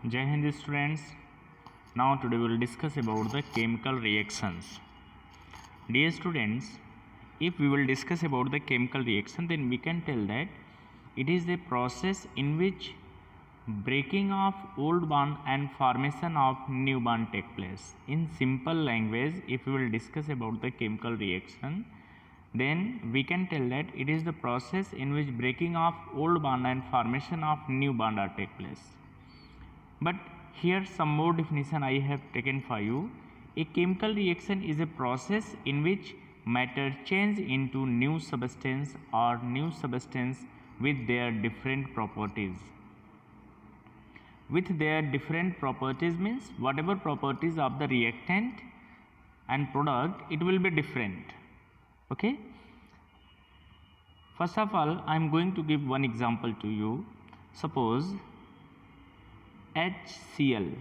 Jai Hind students. Now today we will discuss about the chemical reactions. Dear students, if we will discuss about the chemical reaction, then we can tell that it is a process in which breaking of old bond and formation of new bond take place. In simple language, if we will discuss about the chemical reaction, then we can tell that it is the process in which breaking of old bond and formation of new bond are take place. But here some more definition I have taken for you. A chemical reaction is a process in which matter change into new substance or new substance with their different properties. With their different properties means whatever properties of the reactant and product, it will be different. Okay. First of all, I am going to give one example to you. Suppose HCl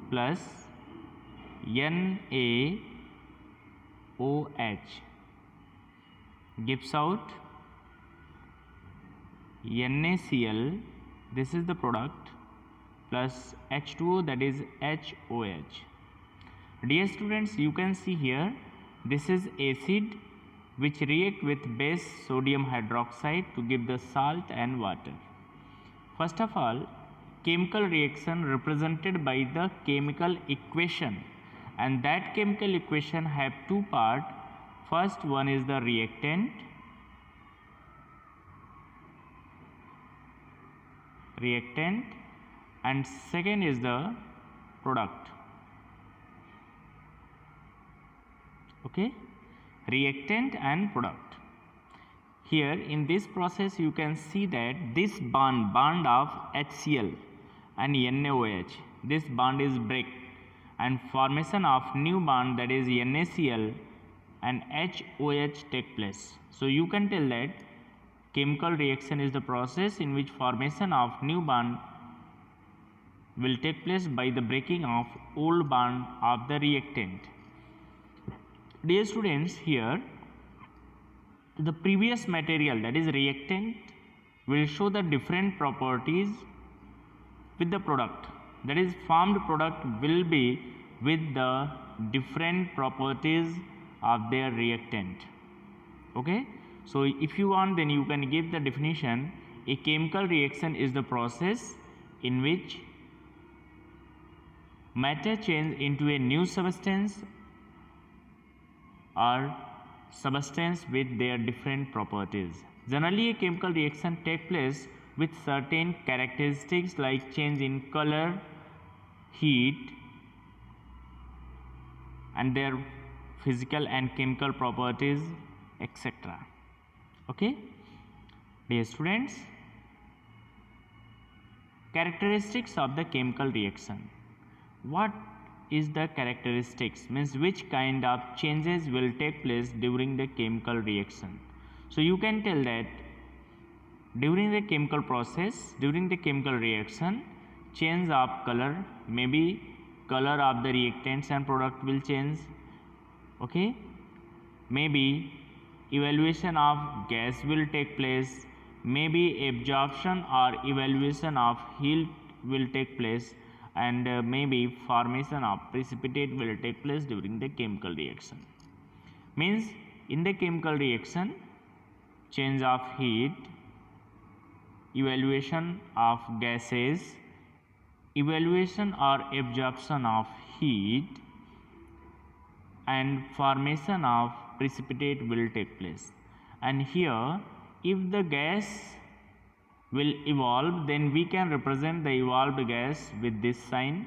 plus NaOH gives out NaCl, this is the product, plus H2O, that is HOH. Dear students, you can see here, this is acid which react with base sodium hydroxide to give the salt and water. First of all, chemical reaction represented by the chemical equation, and that chemical equation have two parts. First one is the reactant, and second is the product. Okay, reactant and product. Here in this process you can see that this bond of HCl and NaOH, this bond is break and formation of new bond, that is NaCl and HOH take place. So you can tell that chemical reaction is the process in which formation of new bond will take place by the breaking of old bond of the reactant. Dear students, here the previous material, that is reactant, will show the different properties with the product, that is formed product will be with the different properties of their reactant. Okay, so if you want, then you can give the definition. A chemical reaction is the process in which matter change into a new substance or substance with their different properties. Generally, a chemical reaction take place with certain characteristics like change in color, heat, and their physical and chemical properties, etc. Okay, dear students, characteristics of the chemical reaction. What is the characteristics means which kind of changes will take place during the chemical reaction. So you can tell that during the chemical process, during the chemical reaction, change of color, maybe color of the reactants and product will change. Okay, maybe evaluation of gas will take place, maybe absorption or evaluation of heat will take place, and maybe formation of precipitate will take place during the chemical reaction. Means in the chemical reaction, change of heat, evaluation of gases, evaluation or absorption of heat, and formation of precipitate will take place. And here if the gas will evolve, then we can represent the evolved gas with this sign.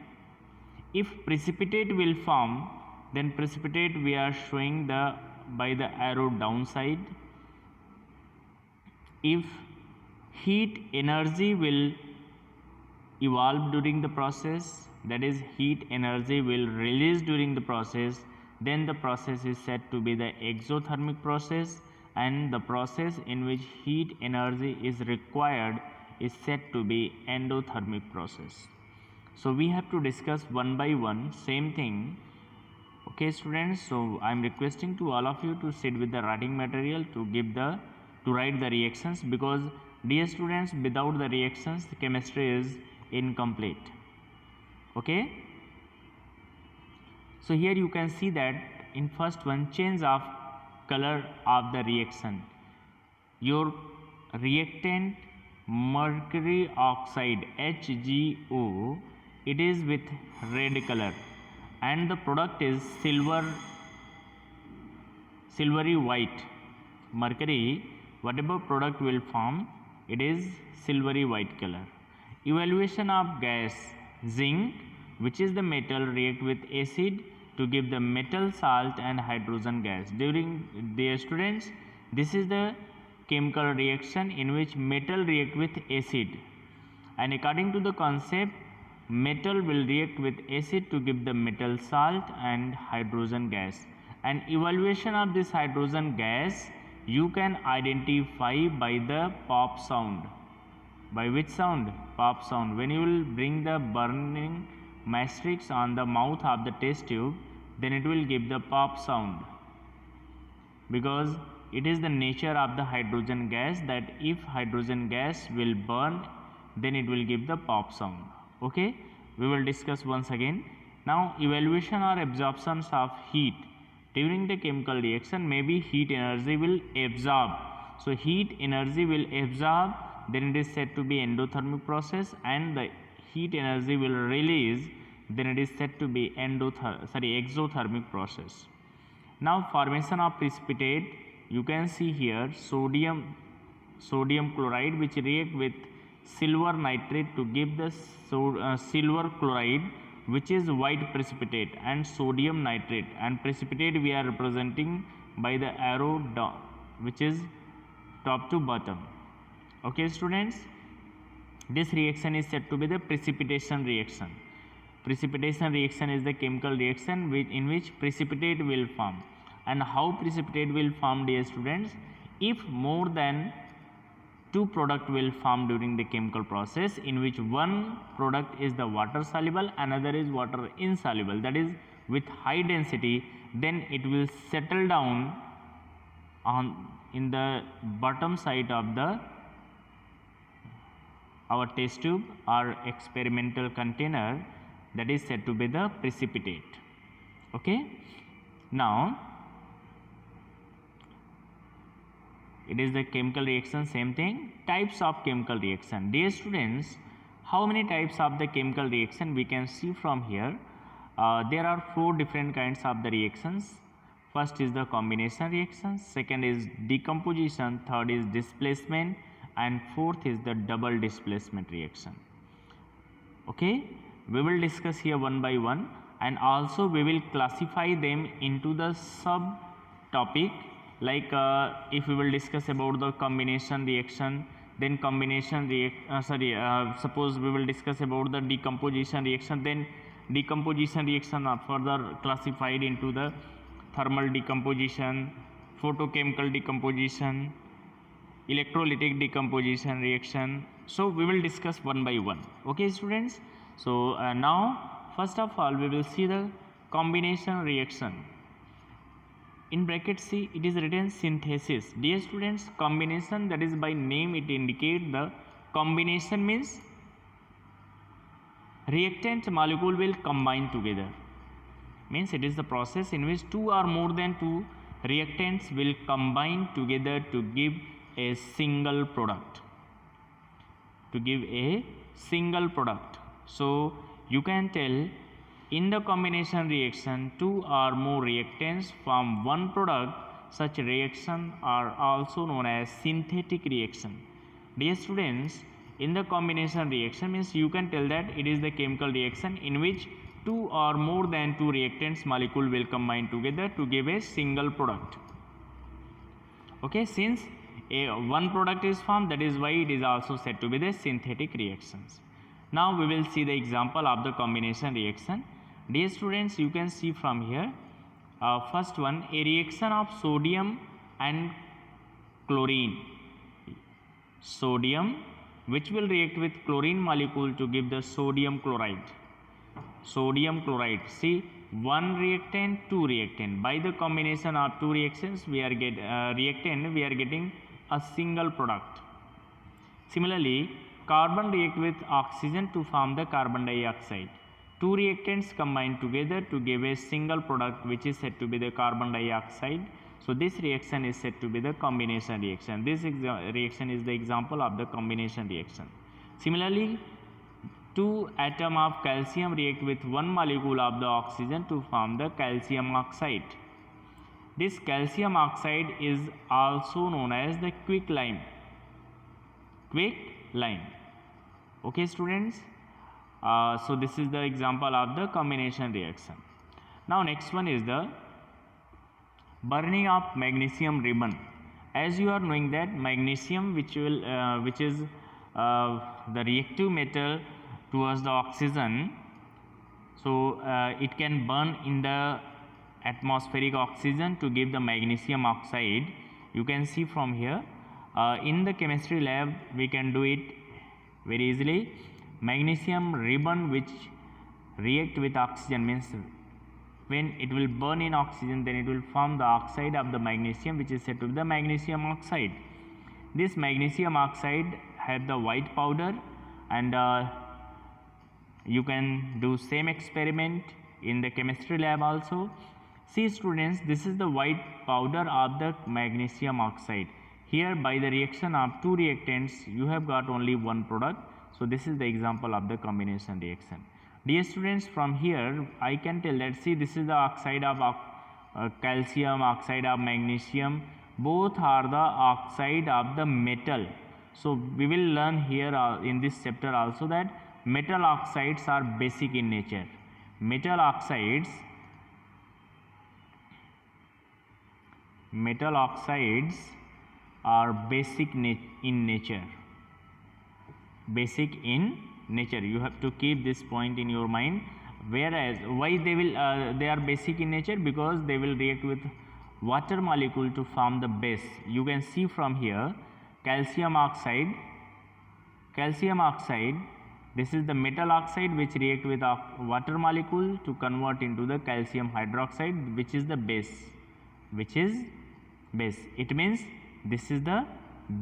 If precipitate will form, then precipitate we are showing by the arrow downside. If heat energy will evolve during the process, that is heat energy will release during the process, then the process is said to be the exothermic process, and the process in which heat energy is required is said to be endothermic process. So we have to discuss one by one same thing. Okay students, so I am requesting to all of you to sit with the writing material to write the reactions, because dear students, without the reactions, the chemistry is incomplete. Okay, so here you can see that in first one, change of color of the reaction. Your reactant mercury oxide HgO, it is with red color, and the product is silvery white. Mercury, whatever product will form, it is silvery white color. Evaluation of gas zinc, which is the metal, react with acid to give the metal salt and hydrogen gas. During the students, this is the chemical reaction in which metal react with acid, and according to the concept, metal will react with acid to give the metal salt and hydrogen gas. And evaluation of this hydrogen gas you can identify by the pop sound. By which sound? Pop sound. When you will bring the burning matrix on the mouth of the test tube, then it will give the pop sound, because it is the nature of the hydrogen gas that if hydrogen gas will burn, then it will give the pop sound. Okay, we will discuss once again. Now, evaluation or absorptions of heat during the chemical reaction, maybe heat energy will absorb. So heat energy will absorb, then it is said to be endothermic process, and the heat energy will release, then it is said to be exothermic process. Now, formation of precipitate, you can see here sodium chloride, which react with silver nitrate to give the silver chloride, which is white precipitate, and sodium nitrate, and precipitate we are representing by the arrow down, which is top to bottom. Okay students, this reaction is said to be the precipitation reaction. Precipitation reaction is the chemical reaction in which precipitate will form. And how precipitate will form, dear students? If more than two product will form during the chemical process, in which one product is the water soluble, another is water insoluble, that is with high density, then it will settle down in the bottom side of our test tube or experimental container, that is said to be the precipitate. Okay, now it is the chemical reaction, same thing. Types of chemical reaction, dear students, how many types of the chemical reaction we can see from here? There are 4 different kinds of the reactions. First is the combination reaction, second is decomposition, third is displacement, and fourth is the double displacement reaction. Okay, we will discuss here one by one, and also we will classify them into the sub topic. Like if we will discuss about the combination reaction, then suppose we will discuss about the decomposition reaction, then decomposition reaction are further classified into the thermal decomposition, photochemical decomposition, electrolytic decomposition reaction. So we will discuss one by one. Okay students, so now first of all we will see the combination reaction. In bracket C it is written synthesis. Dear students, combination, that is by name it indicates the combination means reactant molecule will combine together, means it is the process in which two or more than two reactants will combine together to give a single product. So you can tell in the combination reaction two or more reactants form one product. Such reaction are also known as synthetic reaction. Dear students, in the combination reaction means you can tell that it is the chemical reaction in which two or more than two reactants molecule will combine together to give a single product. Okay, since one product is formed, that is why it is also said to be the synthetic reactions. Now we will see the example of the combination reaction. Dear students, you can see from here, first one, a reaction of sodium and chlorine. Sodium which will react with chlorine molecule to give the sodium chloride. See, one reactant, two reactant. By the combination of two reactions we are getting a single product. Similarly, carbon react with oxygen to form the carbon dioxide. Two reactants combine together to give a single product which is said to be the carbon dioxide. So this reaction is said to be the combination reaction. This reaction is the example of the combination reaction. Similarly, two atoms of calcium react with one molecule of the oxygen to form the calcium oxide. This calcium oxide is also known as the quicklime. Quicklime. Okay, students. So this is the example of the combination reaction. Now next one is the burning of magnesium ribbon. As you are knowing that magnesium, which is the reactive metal towards the oxygen, so it can burn in the atmospheric oxygen to give the magnesium oxide. You can see from here in the chemistry lab we can do it very easily. Magnesium ribbon which react with oxygen means when it will burn in oxygen, then it will form the oxide of the magnesium, which is said to be the magnesium oxide. This magnesium oxide have the white powder, and you can do same experiment in the chemistry lab also. See students, this is the white powder of the magnesium oxide. Here by the reaction of two reactants you have got only one product. So this is the example of the combination reaction. Dear students, from here I can tell that, see, this is the oxide of calcium, oxide of magnesium, both are the oxide of the metal. So we will learn here in this chapter also that metal oxides are basic in nature. Metal oxides are basic in nature. Basic in nature, you have to keep this point in your mind. Whereas why they are basic in nature? Because they will react with water molecule to form the base. You can see from here calcium oxide, this is the metal oxide which react with a water molecule to convert into the calcium hydroxide, which is the base. It means this is the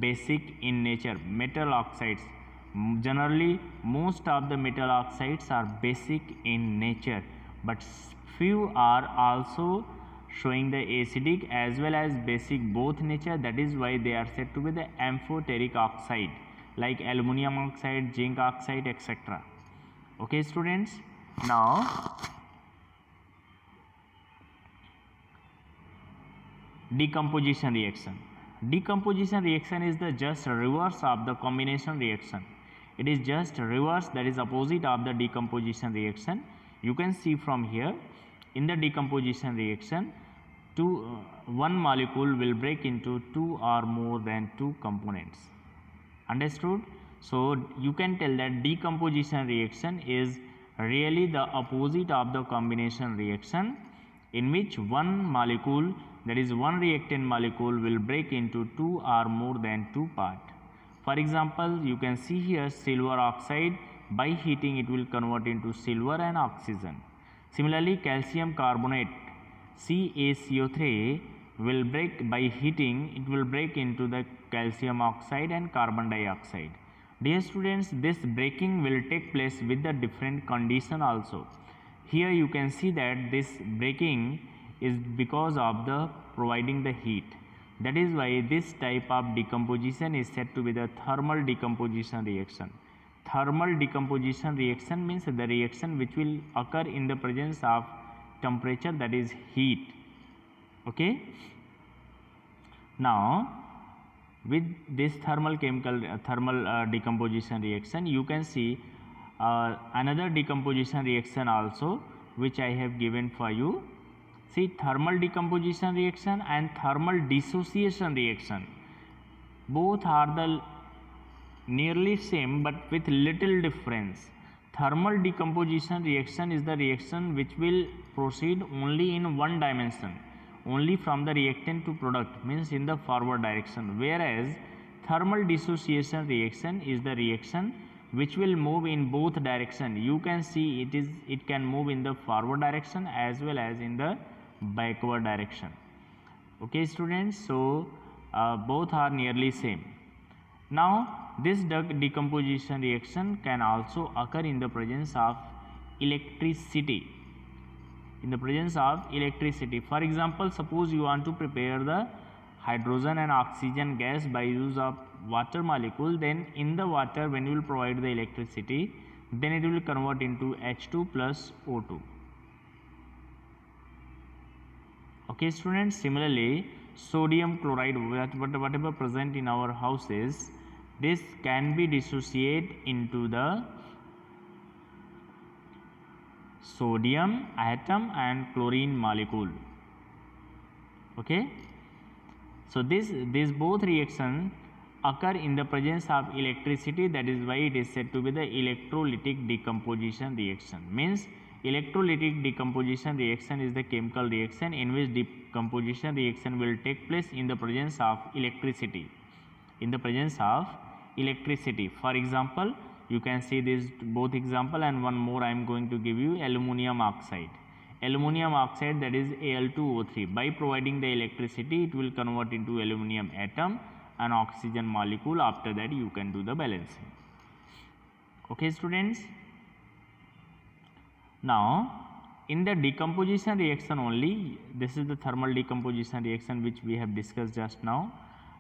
basic in nature. Metal oxides, generally most of the metal oxides are basic in nature, but few are also showing the acidic as well as basic both nature. That is why they are said to be the amphoteric oxide, like aluminum oxide, zinc oxide, etc. Okay students, now decomposition reaction. Decomposition reaction is the just reverse of the combination reaction. It is just reverse, that is opposite of the decomposition reaction. You can see from here, in the decomposition reaction, one molecule will break into two or more than two components. Understood? So you can tell that decomposition reaction is really the opposite of the combination reaction, in which one molecule, that is one reactant molecule, will break into two or more than two parts. For example, you can see here silver oxide, by heating it will convert into silver and oxygen. Similarly, calcium carbonate CaCO3 will break by heating, it will break into the calcium oxide and carbon dioxide. Dear students, this breaking will take place with the different condition also. Here you can see that this breaking is because of the providing the heat. That is why this type of decomposition is said to be the thermal decomposition reaction. Thermal decomposition reaction means the reaction which will occur in the presence of temperature, that is heat. Okay. Now with this thermal decomposition reaction, you can see another decomposition reaction also, which I have given for you. See, thermal decomposition reaction and thermal dissociation reaction, both are the nearly same but with little difference. Thermal decomposition reaction is the reaction which will proceed only in one dimension, only from the reactant to product, means in the forward direction, whereas thermal dissociation reaction is the reaction which will move in both direction. You can see it can move in the forward direction as well as in the backward direction. Okay students, so both are nearly same. Now this decomposition reaction can also occur in the presence of electricity. In the presence of electricity, for example, suppose you want to prepare the hydrogen and oxygen gas by use of water molecule, then in the water, when you will provide the electricity, then it will convert into H2 plus O2. Okay students, similarly sodium chloride, whatever present in our houses, this can be dissociated into the sodium atom and chlorine molecule. Okay, so these both reactions occur in the presence of electricity. That is why it is said to be the electrolytic decomposition reaction. Means electrolytic decomposition reaction is the chemical reaction in which decomposition reaction will take place in the presence of electricity. In the presence of electricity, for example, you can see this both example, and one more I am going to give you. Aluminum oxide. Aluminum oxide, that is Al2O3. By providing the electricity, it will convert into aluminum atom and oxygen molecule. After that, you can do the balancing. Okay students, now in the decomposition reaction only, this is the thermal decomposition reaction which we have discussed just now.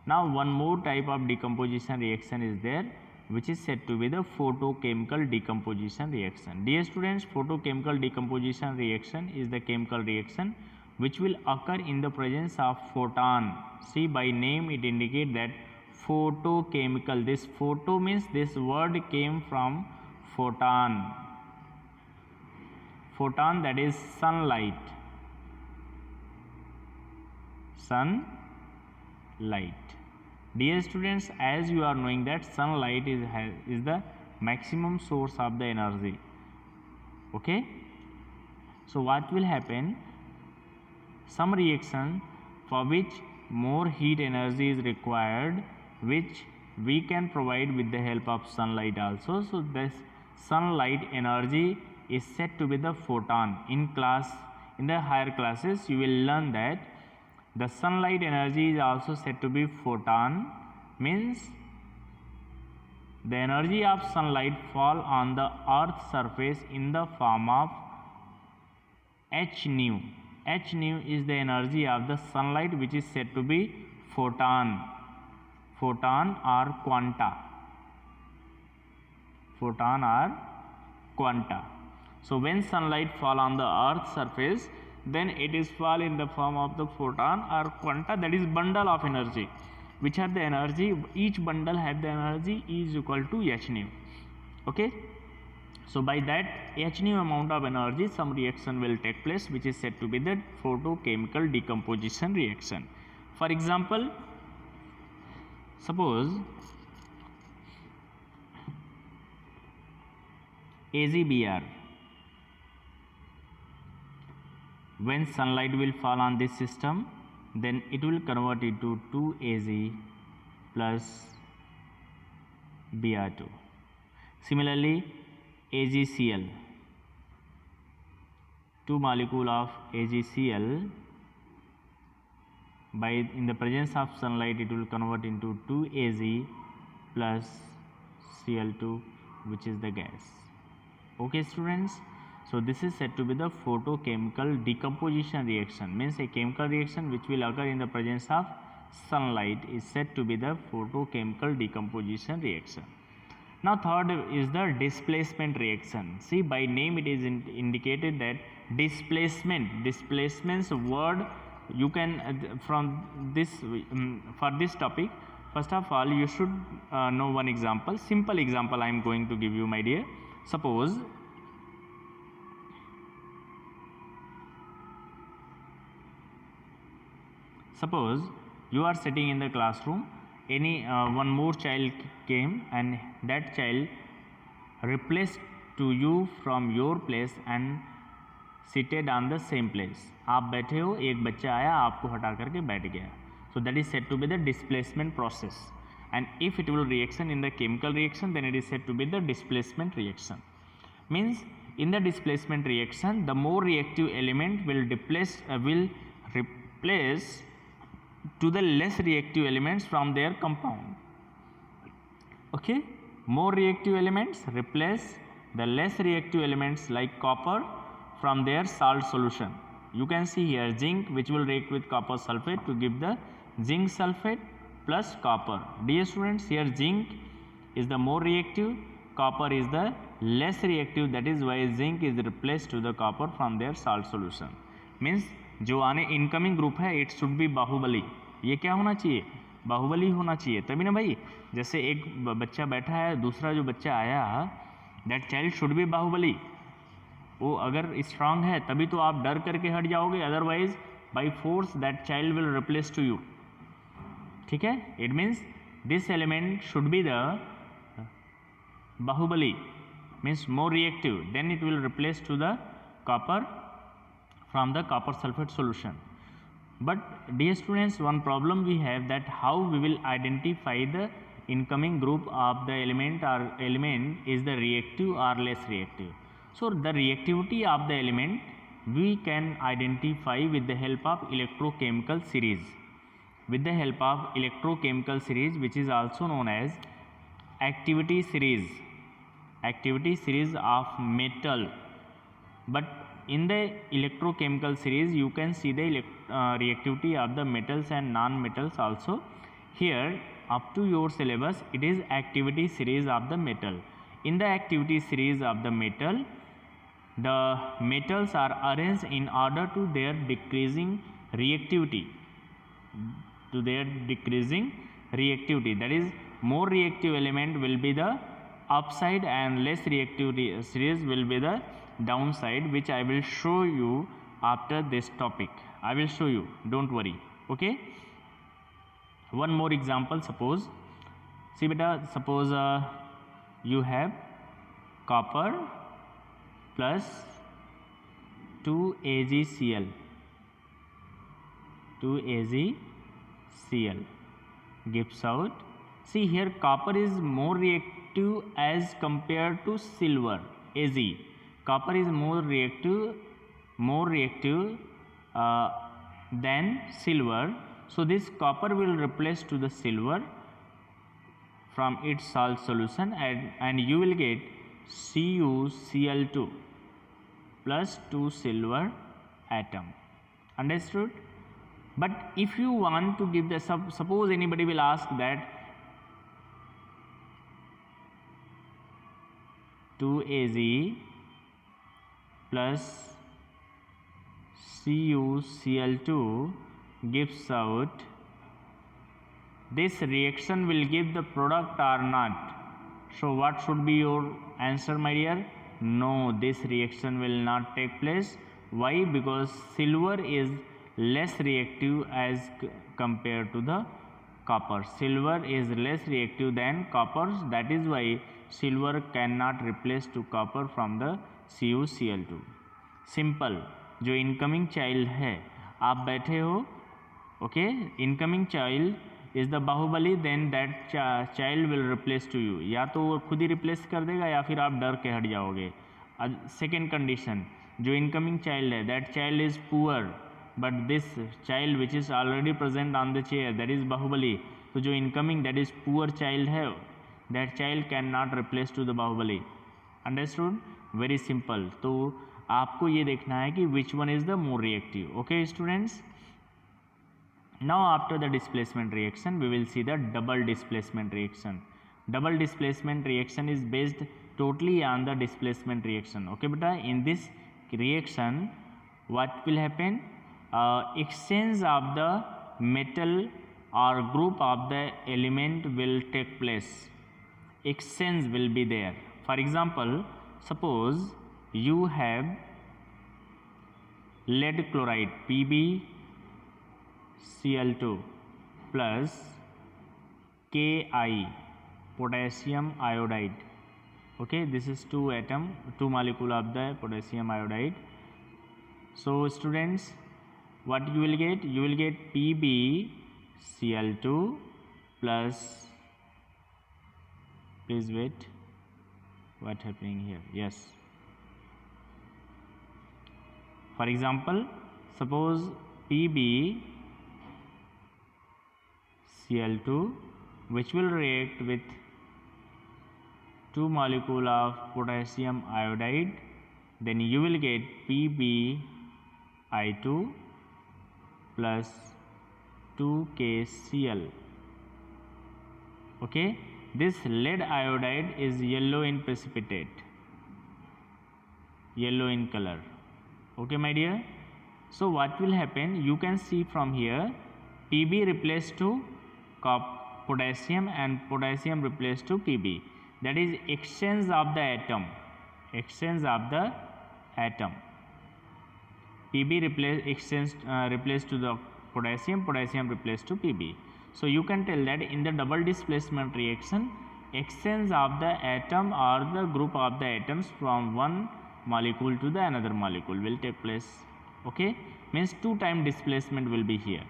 Now one more type of decomposition reaction is there, which is said to be the photochemical decomposition reaction. Dear students, photochemical decomposition reaction is the chemical reaction which will occur in the presence of photon. See, by name it indicates that photochemical. This photo means this word came from photon. Photon, that is sunlight. Sunlight. Dear students, as you are knowing that sunlight is the maximum source of the energy. Okay, so what will happen? Some reaction for which more heat energy is required, which we can provide with the help of sunlight also. So this sunlight energy is said to be the photon. In the higher classes, you will learn that the sunlight energy is also said to be photon. Means the energy of sunlight fall on the earth surface in the form of H nu. H nu is the energy of the sunlight, which is said to be photon or quanta. Photon or quanta. So when sunlight fall on the earth surface, then it is fall in the form of the photon or quanta, that is bundle of energy, which are the energy, each bundle have the energy is equal to H nu. Okay, so by that H nu amount of energy, some reaction will take place, which is said to be the photochemical decomposition reaction. For example, suppose AgBr. When sunlight will fall on this system, then it will convert into 2Ag plus Br2. Similarly, AgCl, 2 molecule of AgCl, in the presence of sunlight, it will convert into 2Ag plus Cl2, which is the gas. Okay students, so this is said to be the photochemical decomposition reaction. Means a chemical reaction which will occur in the presence of sunlight is said to be the photochemical decomposition reaction. Now third is the displacement reaction. See, by name it is indicated that displacement's word you can from this for this topic. First of all, you should know one example, simple example I am going to give you, my dear. Suppose you are sitting in the classroom, any one more child came and that child replaced to you from your place and seated on the same place. आप बैठे हो, एक बच्चा आया आपको हटा करके बैठ गया. So that is said to be the displacement process. And if it will reaction in the chemical reaction, then it is said to be the displacement reaction. Means in the displacement reaction, the more reactive element will replace to the less reactive elements from their compound. Okay, more reactive elements replace the less reactive elements like copper from their salt solution. You can see here zinc, which will react with copper sulfate to give the zinc sulfate plus copper. Dear students, here zinc is the more reactive, copper is the less reactive, that is why zinc is replaced to the copper from their salt solution. Means जो आने incoming group है it should be Baahubali, ये क्या होना चाहिए, बाहुबली होना चाहिए, तभी ना भाई। जैसे एक बच्चा बैठा है, दूसरा जो बच्चा आया, that child should be Baahubali, वो अगर स्ट्रांग है तभी तो आप डर करके हट जाओगे, otherwise by force that child will replace to you. ठीक है, it means this element should be the Baahubali, means more reactive, then it will replace to the copper from the copper sulfate solution. But dear students, one problem we have, that how we will identify the incoming group of the element or element is the reactive or less reactive. So the reactivity of the element we can identify with the help of electrochemical series, with the help of electrochemical series, which is also known as activity series of metal. But in the electrochemical series you can see the reactivity of the metals and non-metals also. Here up to your syllabus it is activity series of the metal. In the activity series of the metal, the metals are arranged in order to their decreasing reactivity, that is more reactive element will be the upside and less reactive series will be the downside, which I will show you after this topic. I will show you, don't worry. Okay, one more example. Suppose, see beta, suppose you have copper plus 2AgCl gives out, see here copper is more reactive as compared to silver. Ag, copper is more reactive than silver, so this copper will replace to the silver from its salt solution, and you will get CuCl2 plus 2 silver atom. Understood? But if you want to give the suppose anybody will ask that 2Ag plus CuCl2 gives out, this reaction will give the product or not? So what should be your answer, my dear? No, this reaction will not take place. Why? Because silver is less reactive as compared to the copper. Silver is less reactive than copper, that is why silver cannot replace to copper from the CuCl2. Simple. जो incoming child है, आप बैठे हो, okay, incoming child is the Baahubali, then that child will replace to you, या तो वो खुद ही replace कर देगा या फिर आप डर के हट जाओगे. सेकेंड कंडीशन, जो इनकमिंग चाइल्ड है that child is poor, but this child which is already present on the chair that is Baahubali, तो जो incoming that is poor child है, that child can not replace to the Baahubali. Understood? Very simple. तो आपको ये देखना है कि which one is the more reactive. Okay students, now after the displacement reaction we will see the double displacement reaction. Double displacement reaction is based totally on the displacement reaction. Okay beta, in this reaction what will happen, exchange of the metal or group of the element will take place. Exchange will be there. For example, suppose you have lead chloride PbCl2 plus Ki potassium iodide. Okay, this is two molecule of the potassium iodide. So students, what you will get? You will get PbCl2 plus, please wait, what happening here? Yes, for example, suppose PbCl2 which will react with 2 molecule of potassium iodide, then you will get PbI2 plus 2KCl. Okay, this lead iodide is yellow in precipitate, yellow in color. Okay my dear, so what will happen, you can see from here Pb replaced to potassium and potassium replaced to Pb, that is exchange of the atom, exchange of the atom. Pb replaced to the potassium, potassium replaced to Pb. So you can tell that in the double displacement reaction, exchange of the atom or the group of the atoms from one molecule to the another molecule will take place. Okay, means 2 time displacement will be here.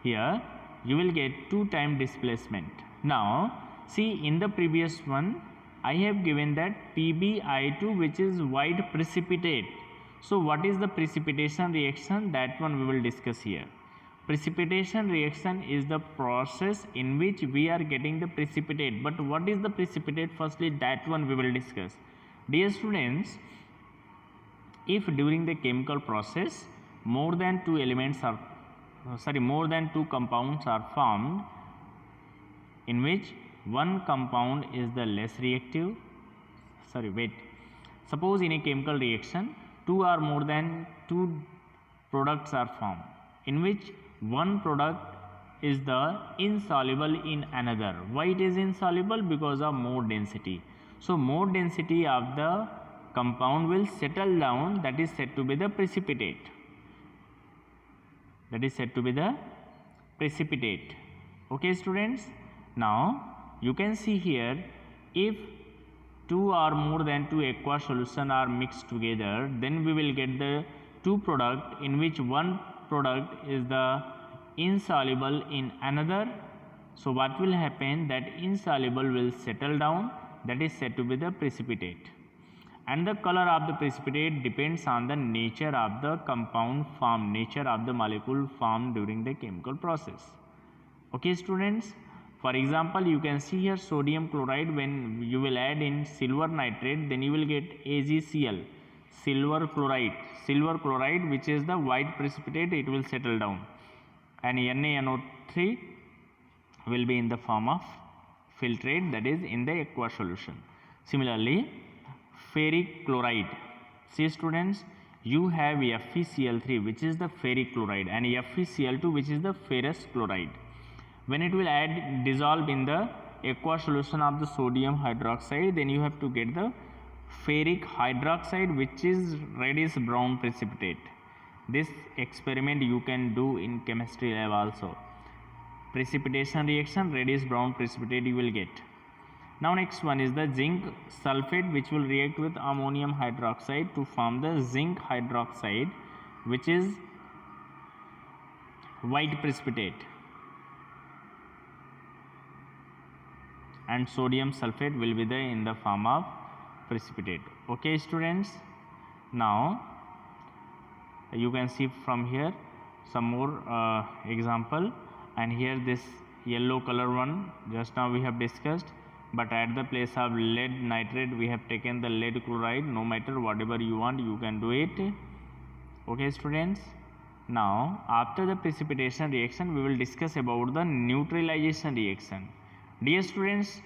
Here you will get 2 time displacement. Now see, in the previous one I have given that PbI2, which is white precipitate. So what is the precipitation reaction, that one we will discuss here. Precipitation reaction is the process in which we are getting the precipitate, but what is the precipitate, firstly that one we will discuss. Dear students, if during the chemical process more than 2 compounds are formed, in which one compound is the less reactive, suppose in a chemical reaction 2 or more than 2 products are formed, in which one product is the insoluble in another. Why it is insoluble? Because of more density. So more density of the compound will settle down, that is said to be the precipitate. That is said to be the precipitate. Okay students, now you can see here, if 2 or more than 2 aqueous solution are mixed together, then we will get the 2 product in which one product is the insoluble in another. So what will happen, that insoluble will settle down, that is said to be the precipitate. And the color of the precipitate depends on the nature of the compound formed, nature of the molecule formed during the chemical process. Okay students, for example you can see here sodium chloride, when you will add in silver nitrate, then you will get AgCl, silver chloride, which is the white precipitate, it will settle down, and NaNO3 will be in the form of filtrate, that is in the aqueous solution. Similarly ferric chloride, see students, you have FeCl3 which is the ferric chloride and FeCl2 which is the ferrous chloride. When it will dissolve in the aqueous solution of the sodium hydroxide, then you have to get the ferric hydroxide, which is reddish brown precipitate. This experiment you can do in chemistry lab also. Precipitation reaction, reddish brown precipitate you will get. Now next one is the zinc sulfate, which will react with ammonium hydroxide to form the zinc hydroxide, which is white precipitate, and sodium sulfate will be there in the form of precipitate. Okay students, now you can see from here some more example, and here this yellow color one just now we have discussed, but at the place of lead nitrate we have taken the lead chloride. No matter whatever you want, you can do it. Okay students, now after the precipitation reaction we will discuss about the neutralization reaction. Dear students,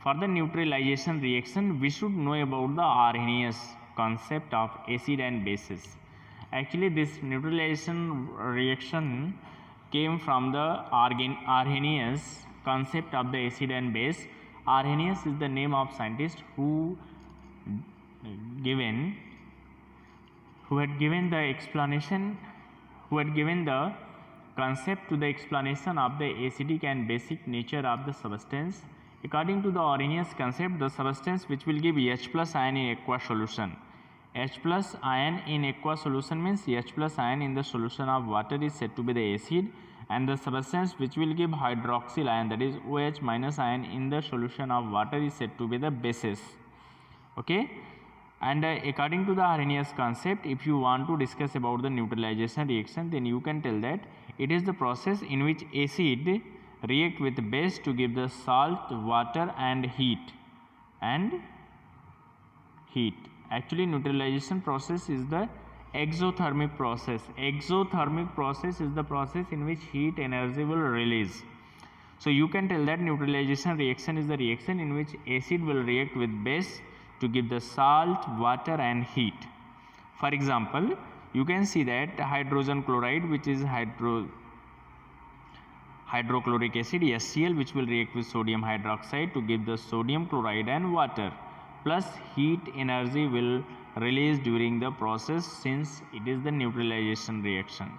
for the neutralization reaction we should know about the Arrhenius concept of acid and bases. Actually this neutralization reaction came from the Arrhenius concept of the acid and base. Arrhenius is the name of scientist who had given the explanation, who had given the concept to the explanation of the acidic and basic nature of the substance. According to the Arrhenius concept, the substance which will give H plus ion in aqueous solution. H plus ion in aqueous solution means H plus ion in the solution of water is said to be the acid, and the substance which will give hydroxyl ion, that is OH minus ion in the solution of water, is said to be the bases. Okay, and according to the Arrhenius concept, if you want to discuss about the neutralization reaction, then you can tell that it is the process in which acid react with base to give the salt, water and heat. and heat. Actually, neutralization process is the exothermic process. Exothermic process is the process in which heat energy will release. So you can tell that neutralization reaction is the reaction in which acid will react with base to give the salt, water and heat. For example, you can see that hydrogen chloride, which is hydrochloric acid HCl, which will react with sodium hydroxide to give the sodium chloride and water, plus heat energy will release during the process since it is the neutralization reaction.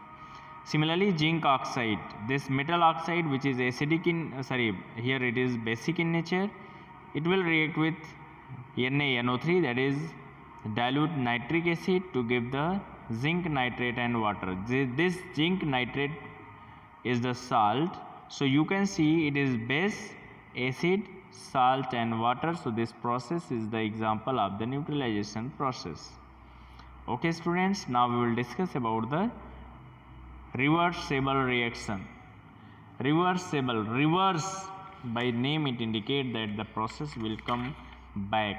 Similarly, zinc oxide, this metal oxide which is acidic in here it is basic in nature, it will react with NaNO3, that is dilute nitric acid, to give the zinc nitrate and water. This zinc nitrate is the salt. So you can see it is base, acid, salt and water. So this process is the example of the neutralization process. Okay students, now we will discuss about the reversible reaction. Reversible, reverse by name it indicate that the process will come back.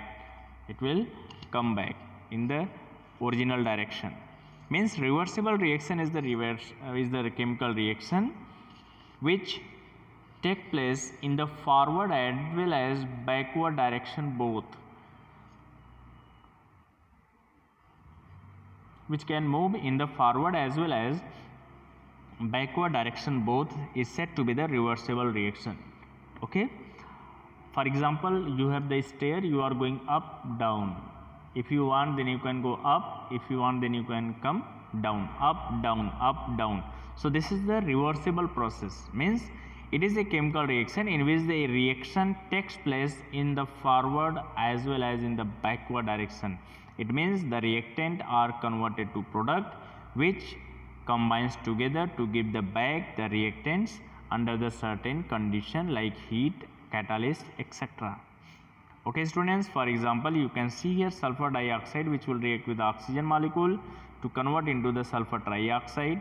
It will come back in the original direction. Means reversible reaction is the chemical reaction which take place in the forward as well as backward direction both, which can move in the forward as well as backward direction both, is said to be the reversible reaction. Okay, for example, you have the stair, you are going up down. If you want, then you can go up. If you want, then you can come down. Up down, up down. So this is the reversible process. Means it is a chemical reaction in which the reaction takes place in the forward as well as in the backward direction. It means the reactant are converted to product which combines together to give the back the reactants under the certain condition like heat, catalyst, etc. Okay students, for example, you can see here sulfur dioxide which will react with the oxygen molecule to convert into the sulfur trioxide.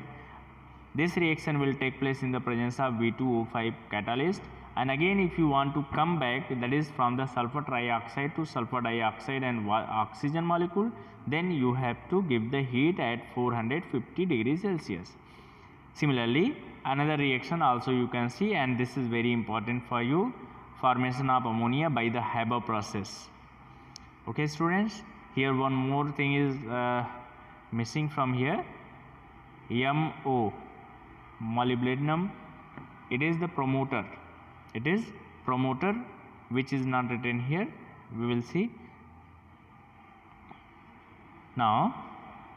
This reaction will take place in the presence of V2O5 catalyst, and again if you want to come back, that is from the sulfur trioxide to sulfur dioxide and oxygen molecule, then you have to give the heat at 450 degrees Celsius. Similarly, another reaction also you can see, and this is very important for you, formation of ammonia by the Haber process. Okay students, here one more thing is missing from here, MO, molybdenum. It is the promoter. It is promoter which is not written here. We will see. Now,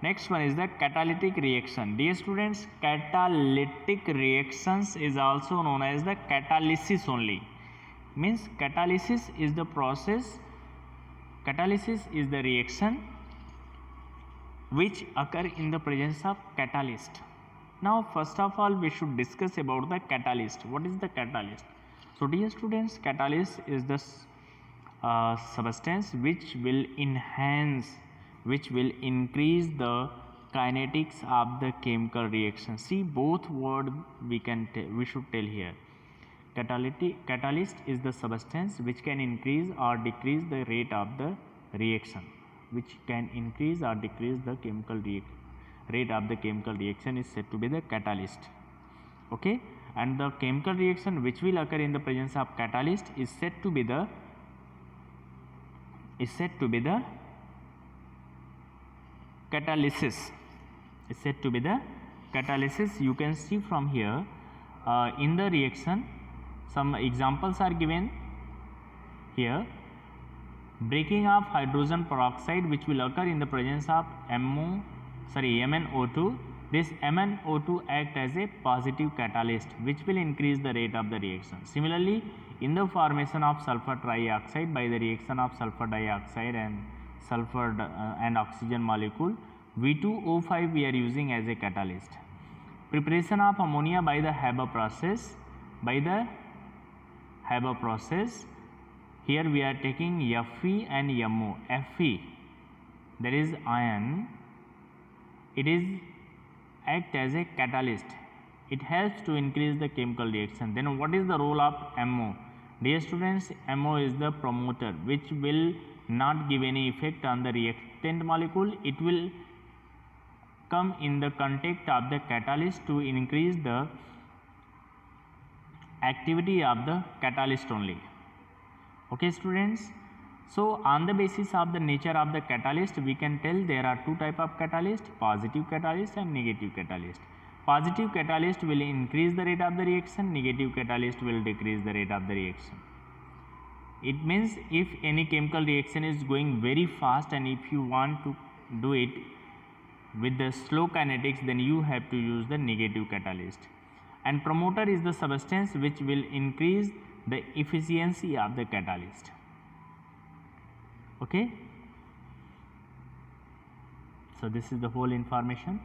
next one is the catalytic reaction. Dear students, catalytic reactions is also known as the catalysis only. Means catalysis is the process, catalysis is the reaction which occur in the presence of catalyst. Now first of all we should discuss about the catalyst. What is the catalyst? So dear students, catalyst is the substance which will enhance, which will increase the kinetics of the chemical reaction. See, both word we should tell here. Catalyst is the substance which can increase or decrease the rate of the reaction, which can increase or decrease the chemical rate of the chemical reaction is said to be the catalyst. Okay, and the chemical reaction which will occur in the presence of catalyst is said to be the catalysis. Is said to be the catalysis. You can see from here in the reaction some examples are given here. Breaking of hydrogen peroxide which will occur in the presence of MnO2. This MnO2 act as a positive catalyst which will increase the rate of the reaction. Similarly, in the formation of sulfur trioxide by the reaction of sulfur dioxide and sulfur and oxygen molecule, V2O5 we are using as a catalyst. Preparation of ammonia by the Haber process. By the Haber process, here we are taking Fe and MO. Fe, that is iron, it is act as a catalyst. It helps to increase the chemical reaction. Then what is the role of MO? Dear students, MO is the promoter which will not give any effect on the reactant molecule. It will come in the contact of the catalyst to increase the activity of the catalyst only. Okay students, so on the basis of the nature of the catalyst, we can tell there are two type of catalyst, positive catalyst and negative catalyst. Positive catalyst will increase the rate of the reaction, negative catalyst will decrease the rate of the reaction. It means if any chemical reaction is going very fast and if you want to do it with the slow kinetics, then you have to use the negative catalyst. And promoter is the substance which will increase the efficiency of the catalyst. Okay, so this is the whole information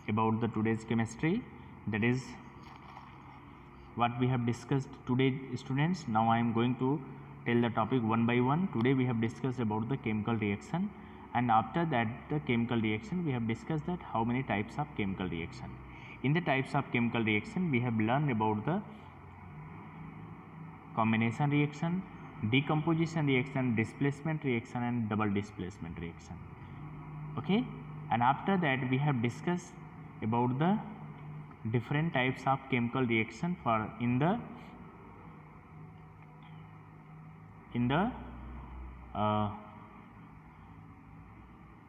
about the today's chemistry. That is what we have discussed today, students. Now I am going to tell the topic one by one. Today we have discussed about the chemical reaction, and after that the chemical reaction we have discussed that how many types of chemical reaction. In the types of chemical reaction, we have learned about the combination reaction, decomposition reaction, displacement reaction and double displacement reaction. Okay, and after that we have discussed about the different types of chemical reaction for in the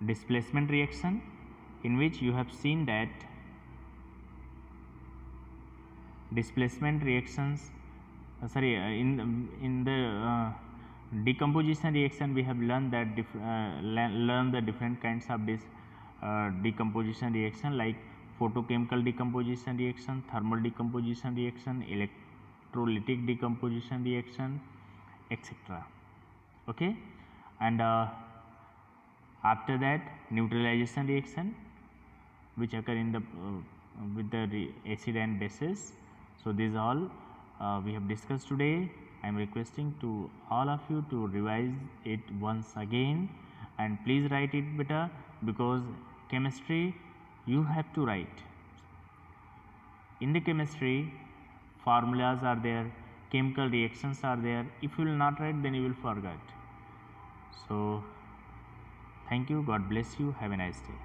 displacement reaction, in which you have seen that displacement reactions in the decomposition reaction we have learned that learn the different kinds of this decomposition reaction, like photochemical decomposition reaction, thermal decomposition reaction, electrolytic decomposition reaction, etc. Okay, and after that neutralization reaction which occur in the with the acid and bases. So these all we have discussed today. I am requesting to all of you to revise it once again, and please write it better, because chemistry you have to write. In the chemistry, formulas are there, chemical reactions are there. If you will not write, then you will forget. So thank you, God bless you, have a nice day.